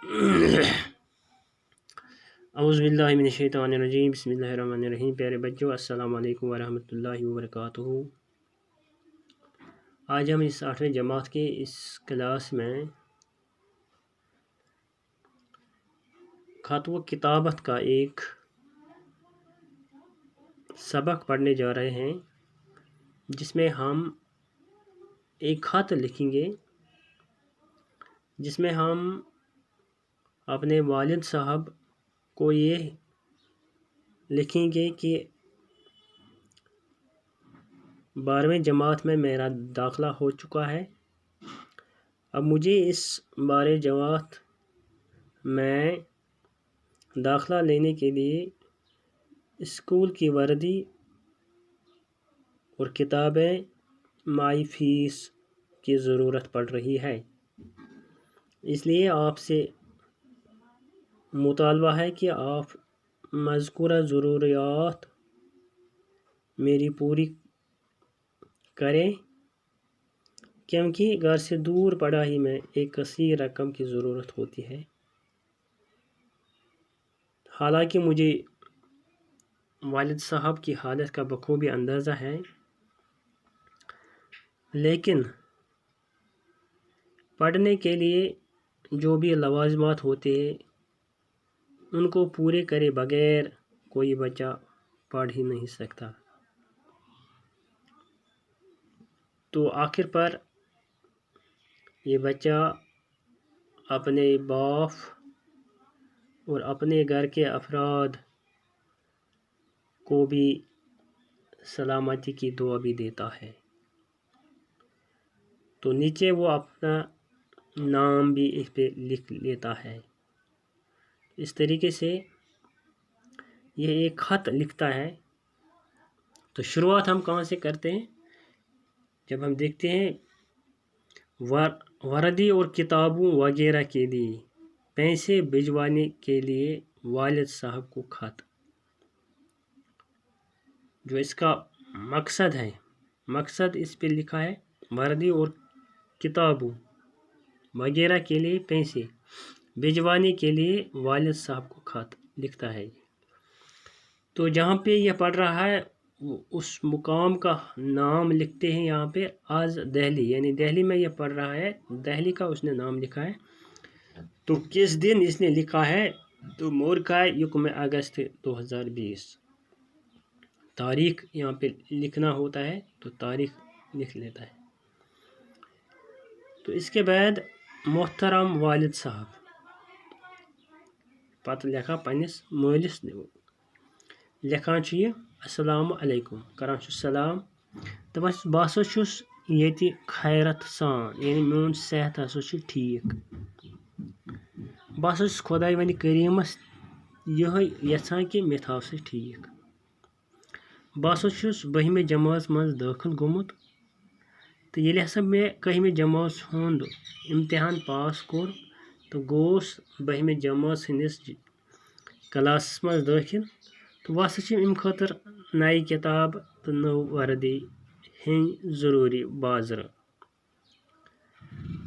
औज़ुबिल्लाहिमिनश्शैतानिर्रजीम बिस्मिल्लाहिर्रहमानिर्रहीम। प्यारे बच्चों, अस्सलाम वालेकुम वरहमतुल्लाहि वबरकातुहू। आज हम इस 8वीं जमात के इस क्लास में खत व किताबत का एक सबक पढ़ने जा रहे हैं, जिसमें हम एक खत लिखेंगे, जिसमें हम अपने वालिद साहब को ये लिखेंगे कि 12वीं जमात में मेरा दाखिला हो चुका है। अब मुझे इस 12वीं जमात में दाखिला लेने के लिए स्कूल की वर्दी और किताबें माई फीस की ज़रूरत पड़ रही है। इसलिए आपसे मुतालबा है कि आप मज़कूरा ज़रूरियात मेरी पूरी करें, क्योंकि घर से दूर पढ़ाई में एक कसीर रकम की ज़रूरत होती है। हालांकि मुझे वालिद साहब की हालत का बखूबी अंदाज़ा है, लेकिन पढ़ने के लिए जो भी लवाज़िमात होते हैं, उनको पूरे करे बगैर कोई बच्चा पढ़ ही नहीं सकता। तो आखिर पर ये बच्चा अपने बाप और अपने घर के अफराद को भी सलामती की दुआ भी देता है। तो नीचे वो अपना नाम भी इस पे लिख लेता है। इस तरीके से ये एक ख़त लिखता है। तो शुरुआत हम कहाँ से करते हैं? जब हम देखते हैं वर्दी और किताबों वगैरह के लिए पैसे भिजवाने के लिए वालिद साहब को ख़त, जो इसका मकसद है, मकसद इस पे लिखा है वर्दी और किताबों वगैरह के लिए पैसे भिजवाने के लिए वालिद साहब को ख़त लिखता है। तो जहाँ पे यह पढ़ रहा है उस मुकाम का नाम लिखते हैं यहाँ पे आज दिल्ली, यानी दिल्ली में यह पढ़ रहा है, दिल्ली का उसने नाम लिखा है। तो किस दिन इसने लिखा है? तो मोरका युकम अगस्त 2020 तारीख यहाँ पे लिखना होता है, तो तारीख लिख लेता है। तो इसके बाद मोहतरम वालिद साहब पत लिखा पन्निस मालिस लिखान ये अस्सलाम अलैकुम, करान सलाम। तो बस बस ये खैरत सान, यानी मोन सेहत हसा ठीक। बस खुदा वन करीमस यह यछान कि मे थव स ठीक। बस 12वीं जमात मज दाखिल गोमुत। तो ये हसा मे 1वीं जमात हुंद इम्तिहान पास कोर, तो गोस 12वीं जमात सदिस क्लास मज दाखिल। तो वह अम खतर नई किताब तो नव वर्दी हेन जरूरी बाजर।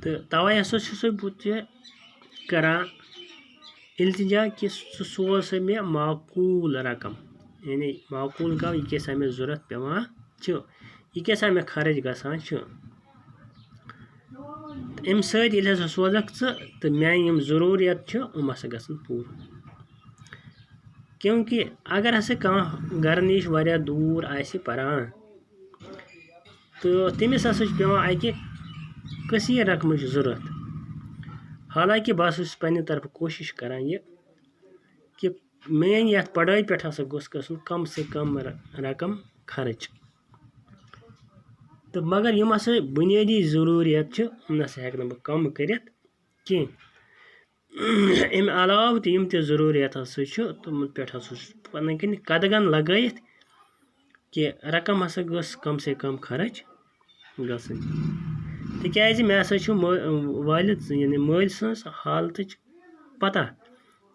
तो तवे हसा बह करान इल्तिजा कि सोज मे माकूल रकम, यानी माकूल का यह क्या मे जरूरत पेवान, यह क्या मे खर्च गसान। अम सद सोजक तो मान यम जरूरियत हसा गसन पूर। क्योंकि अगर हसा कह घर नश वारिया दूर आसि परान, तो तमिस हसा पेवान अकि कसीर रकम जरूरत। हालांकि बस पन्ने तरफ कोशिश करान ये कि मेन यथ पढ़ाई पे हसा गोस गसन कम से कम रकम खर्च। तो मगर यम हसा बुनियादी जरूरियत नसा हेक बह कम कर कह। अम अलाव यम त जरूरियत हसा तुम पे पन कन कदगन लगत कि रकम हसा गस कम से कम खर्च गसन। तिकाज मे हसा वालिद यानी माल सज हालत पता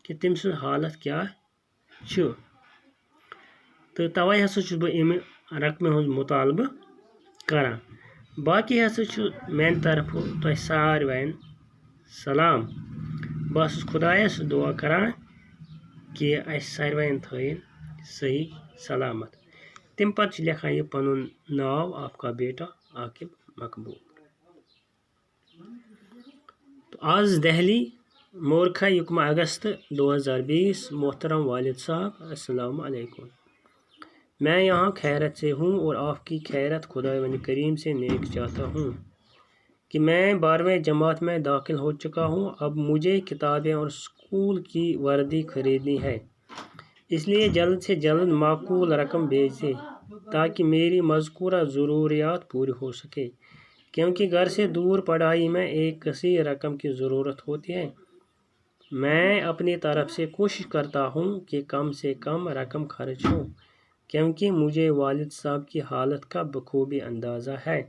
कि तम सु हालत क्या। तो तवे हसा बह अम रकम हुंद मुतालबा करान। बाकी हसा मान तरफ तुह सारवें सलाम। بہٕ چھُس خۄدایَس دعا کران کہ اَسہِ ساروٕیَن تھٲیِن صحیح سلامت. تمہِ پتہٕ چھُ لیکھان یہِ پنُن ناو آپ کا بیٹا عاقب مقبول. آز دہلی مورکھا 1 اگست 2020. محترم والد صاحب السلام علیکم. میں یہاں خیرت سے ہوں اور آپ کی خیرت خداوند کریم سے نیک چاہتا ہوں کہ میں 12ویں جماعت میں داخل ہو چکا ہوں. اب مجھے کتابیں اور اسکول کی وردی خریدنی ہے، اس لیے جلد سے جلد معقول رقم بھیج دیں تاکہ میری مذکورہ ضروریات پوری ہو سکے، کیونکہ گھر سے دور پڑھائی میں ایک کثیر رقم کی ضرورت ہوتی ہے. میں اپنی طرف سے کوشش کرتا ہوں کہ کم سے کم رقم خرچ ہو، کیونکہ مجھے والد صاحب کی حالت کا بخوبی اندازہ ہے.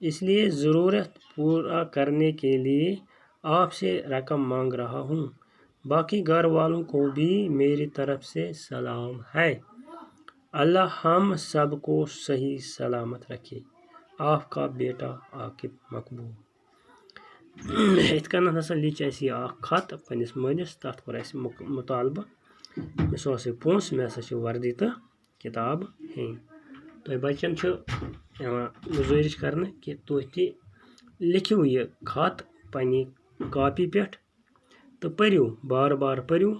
اس لیے ضرورت پورا کرنے کے لیے آپ سے رقم مانگ رہا ہوں. باقی گھر والوں کو بھی میری طرف سے سلام ہے. اللہ ہم سب کو صحیح سلامت رکھے. آپ کا بیٹا عاقب مقبول. ات کن ہسا لچ اَسہِ یہِ اکھ خط پننس مٲلِس. تتھ کوٚر اَسہِ مطالبہٕ مےٚ سوٗزِ پونٛسہٕ، مےٚ ہسا چھِ وردی تہٕ کِتاب ہیٚنۍ. تۄہہِ بچن چھُ یِوان گُزٲرِش کرنہٕ کہِ تُہۍ تہِ لیکھِو یہِ خط پننہِ کاپی پٮ۪ٹھ تہٕ پٔرِو، بار بار پٔرِو،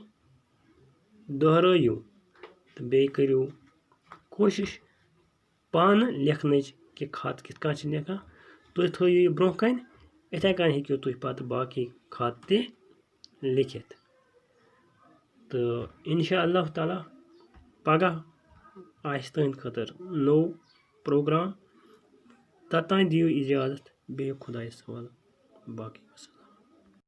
دۄہرٲیِو تہٕ بیٚیہِ کٔرِو کوٗشِش پانہٕ لیکھنٕچ کہِ خط کِتھ کٔنۍ چھِ لیکھان. تُہۍ تھٲیِو یہِ برونٛہہ کَنہِ، اِتھَے کٔنۍ ہیٚکِو تُہۍ پتہٕ باقٕے خط تہِ لیکھِتھ. تہٕ اِنشاء اللہ تعالیٰ پگاہ آسہِ تُہنٛدِ خٲطرٕ نوٚو پروگرام. توٚتام دِیِو اِجازت، بِہِو خۄدایَس حوالہٕ. باقٕے